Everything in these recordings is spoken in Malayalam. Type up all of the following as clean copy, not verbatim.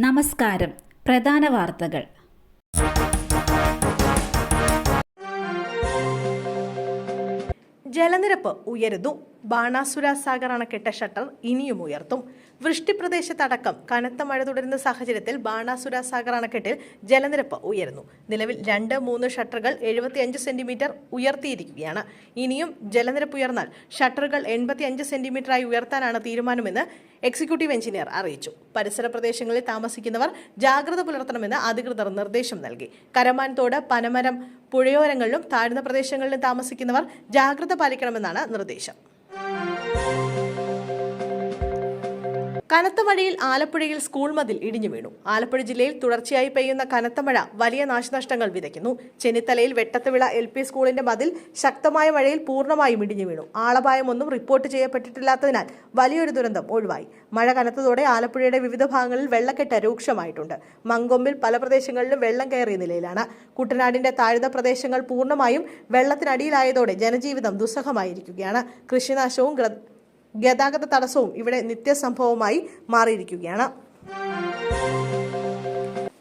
നമസ്കാരം. പ്രധാന വാർത്തകൾ. ജലനിരപ്പ് ഉയരുന്നു. ബാണാസുര സാഗർ അണക്കെട്ട് ഷട്ടർ ഇനിയും ഉയർത്തും. വൃഷ്ടിപ്രദേശത്തടക്കം കനത്ത മഴ തുടരുന്ന സാഹചര്യത്തിൽ ബാണാസുര സാഗർ അണക്കെട്ടിൽ ജലനിരപ്പ് ഉയരുന്നു. നിലവിൽ 2-3 ഷട്ടറുകൾ 75 സെന്റിമീറ്റർ ഉയർത്തിയിരിക്കുകയാണ്. ഇനിയും ജലനിരപ്പ് ഉയർന്നാൽ ഷട്ടറുകൾ 85 സെന്റിമീറ്ററായി ഉയർത്താനാണ് തീരുമാനമെന്ന് എക്സിക്യൂട്ടീവ് എഞ്ചിനീയർ അറിയിച്ചു. പരിസര പ്രദേശങ്ങളിൽ താമസിക്കുന്നവർ ജാഗ്രത പുലർത്തണമെന്ന് അധികൃതർ നിർദ്ദേശം നൽകി. കരമാൻ തോട്, പനമരം പുഴയോരങ്ങളിലും താഴ്ന്ന പ്രദേശങ്ങളിലും താമസിക്കുന്നവർ ജാഗ്രത പാലിക്കണമെന്നാണ് നിർദ്ദേശം. കനത്ത മഴയിൽ ആലപ്പുഴയിൽ സ്കൂൾ മതിൽ ഇടിഞ്ഞു വീണു. ആലപ്പുഴ ജില്ലയിൽ തുടർച്ചയായി പെയ്യുന്ന കനത്ത മഴ വലിയ നാശനഷ്ടങ്ങൾ വിതയ്ക്കുന്നു. ചെന്നിത്തലയിൽ വെട്ടത്തുവിള LP സ്കൂളിന്റെ മതിൽ ശക്തമായ മഴയിൽ പൂർണ്ണമായും ഇടിഞ്ഞു വീണു. ആളപായമൊന്നും റിപ്പോർട്ട് ചെയ്യപ്പെട്ടിട്ടില്ലാത്തതിനാൽ വലിയൊരു ദുരന്തം ഒഴിവായി. മഴ കനത്തതോടെ ആലപ്പുഴയുടെ വിവിധ ഭാഗങ്ങളിൽ വെള്ളക്കെട്ട് രൂക്ഷമായിട്ടുണ്ട്. മങ്കൊമ്പിൽ പല പ്രദേശങ്ങളിലും വെള്ളം കയറിയ നിലയിലാണ്. കുട്ടനാടിന്റെ താഴ്ന്ന പ്രദേശങ്ങൾ പൂർണ്ണമായും വെള്ളത്തിനടിയിലായതോടെ ജനജീവിതം ദുസ്സഹമായിരിക്കുകയാണ്. കൃഷിനാശവും ഗതാഗത തടസ്സവും ഇവിടെ നിത്യസംഭവമായി മാറിയിരിക്കുകയാണ്.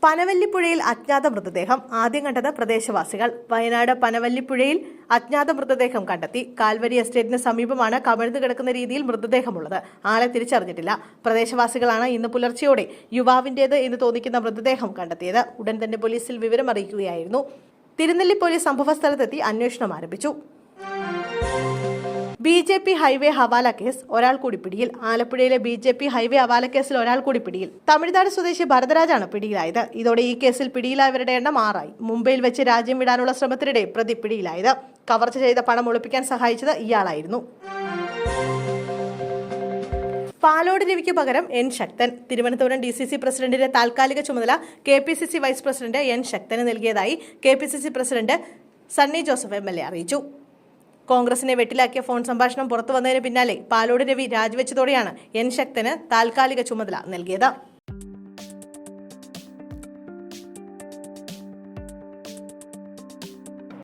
പനവല്ലിപ്പുഴയിൽ അജ്ഞാത മൃതദേഹം ആദ്യം കണ്ടത് പ്രദേശവാസികൾ. വയനാട് പനവല്ലിപ്പുഴയിൽ അജ്ഞാത മൃതദേഹം കണ്ടെത്തി. കാൽവരി എസ്റ്റേറ്റിന് സമീപമാണ് കമിഴ്ന്നു കിടക്കുന്ന രീതിയിൽ മൃതദേഹമുള്ളത്. ആളെ തിരിച്ചറിഞ്ഞിട്ടില്ല. പ്രദേശവാസികളാണ് ഇന്ന് പുലർച്ചെയോടെ യുവാവിന്റേത് എന്ന് തോന്നിക്കുന്ന മൃതദേഹം കണ്ടെത്തിയത്. ഉടൻ തന്നെ പോലീസിൽ വിവരം അറിയിക്കുകയായിരുന്നു. തിരുനെല്ലി പോലീസ് സംഭവസ്ഥലത്തെത്തി അന്വേഷണം ആരംഭിച്ചു. BJP ഹൈവേ ഹവാല കേസ് ഒരാൾ കൂടി പിടിയിൽ. ആലപ്പുഴയിലെ BJP ഹൈവേ ഹവാല കേസിൽ ഒരാൾ കൂടി പിടിയിൽ. തമിഴ്നാട് സ്വദേശി ഭരതരാജാണ് പിടിയിലായത്. ഇതോടെ ഈ കേസിൽ പിടിയിലായവരുടെ എണ്ണം 6 ആയി. മുംബൈയിൽ വെച്ച് രാജ്യം വിടാനുള്ള ശ്രമത്തിനിടെ പ്രതി പിടിയിലായത്. കവർച്ച ചെയ്ത പണം ഒളിപ്പിക്കാൻ സഹായിച്ചത് ഇയാളായിരുന്നു. പാലോട് രവിക്ക് പകരം N ശക്തൻ. തിരുവനന്തപുരം DCC പ്രസിഡന്റിന്റെ താൽക്കാലിക ചുമതല KPCC വൈസ് പ്രസിഡന്റ് N ശക്തന് നൽകിയതായി KPCC president Sunny Joseph MLA അറിയിച്ചു. കോൺഗ്രസിനെ വെട്ടിലാക്കിയ ഫോൺ സംഭാഷണം പുറത്തു വന്നതിന് പിന്നാലെ പാലോട് രവി രാജിവെച്ചതോടെയാണ് N ശക്തന് താൽക്കാലിക ചുമതല നൽകിയത്.